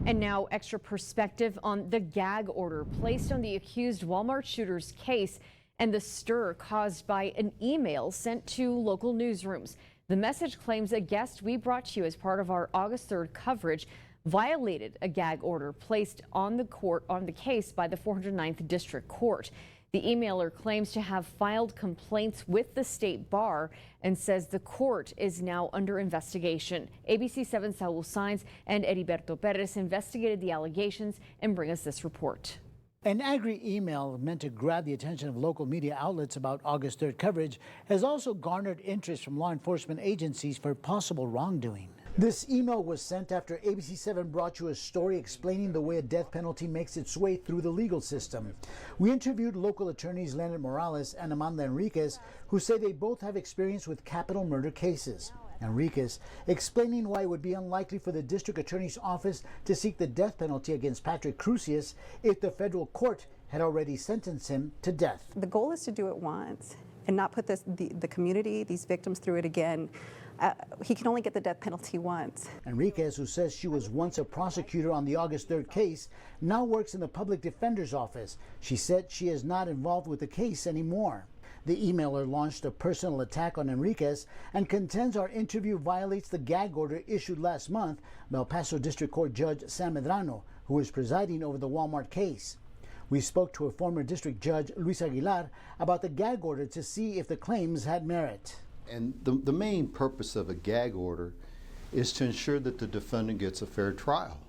And now extra perspective on the gag order placed on the accused Walmart shooter's case and the stir caused by an email sent to local newsrooms. The message claims a guest we brought to you as part of our August 3rd coverage violated a gag order placed on the case by the 409th District Court. The emailer claims to have filed complaints with the state bar and says the court is now under investigation. ABC-7 Saul Sainz and Heriberto Perez investigated the allegations and bring us this report. An angry email meant to grab the attention of local media outlets about August 3rd coverage has also garnered interest from law enforcement agencies for possible wrongdoing. This email was sent after ABC-7 brought you a story explaining the way a death penalty makes its way through the legal system. We interviewed local attorneys Leonard Morales and Amanda Enriquez, who say they both have experience with capital murder cases. Enriquez explaining why it would be unlikely for the district attorney's office to seek the death penalty against Patrick Crusius if the federal court had already sentenced him to death. The goal is to do it once and not put the community, these victims, through it again. He can only get the death penalty once. Enriquez, who says she was once a prosecutor on the August 3rd case, now works in the public defender's office. She said she is not involved with the case anymore. The emailer launched a personal attack on Enriquez and contends our interview violates the gag order issued last month by El Paso District Court Judge Sam Medrano, who is presiding over the Walmart case. We spoke to a former district judge, Luis Aguilar, about the gag order to see if the claims had merit. And the main purpose of a gag order is to ensure that the defendant gets a fair trial.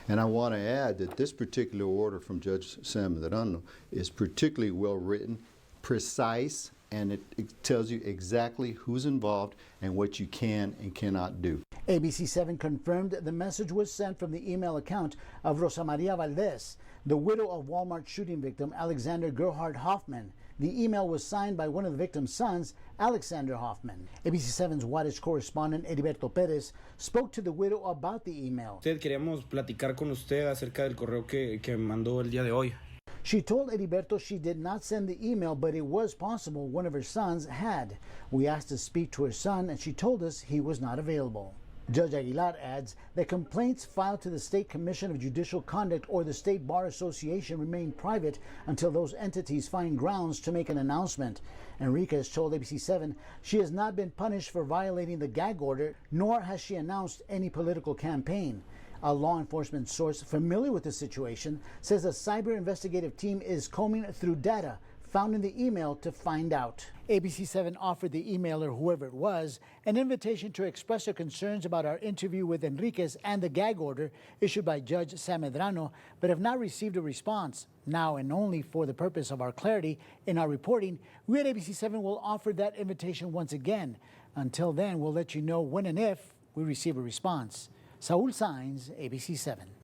And I want to add that this particular order from Judge Sam Medrano is particularly well written, precise, and it tells you exactly who's involved and what you can and cannot do. ABC-7 confirmed the message was sent from the email account of Rosa Maria Valdez, the widow of Walmart shooting victim Alexander Gerhard Hoffman. The email was signed by one of the victim's sons, Alexander Hoffman. ABC-7's Juárez correspondent Heriberto Perez spoke to the widow about the email. Queríamos platicar con usted acerca del correo que mandó el día de hoy. She told Heriberto she did not send the email, but it was possible one of her sons had. We asked to speak to her son, and she told us he was not available. Judge Aguilar adds that complaints filed to the State Commission of Judicial Conduct or the State Bar Association remain private until those entities find grounds to make an announcement. Enriquez told ABC-7 she has not been punished for violating the gag order, nor has she announced any political campaign. A law enforcement source familiar with the situation says a cyber investigative team is combing through data found in the email to find out. ABC-7 offered the emailer, whoever it was, an invitation to express her concerns about our interview with Enriquez and the gag order issued by Judge Sam Medrano, but have not received a response. Now, and only for the purpose of our clarity in our reporting, we at ABC-7 will offer that invitation once again. Until then, we'll let you know when and if we receive a response. Saul Sainz, ABC-7.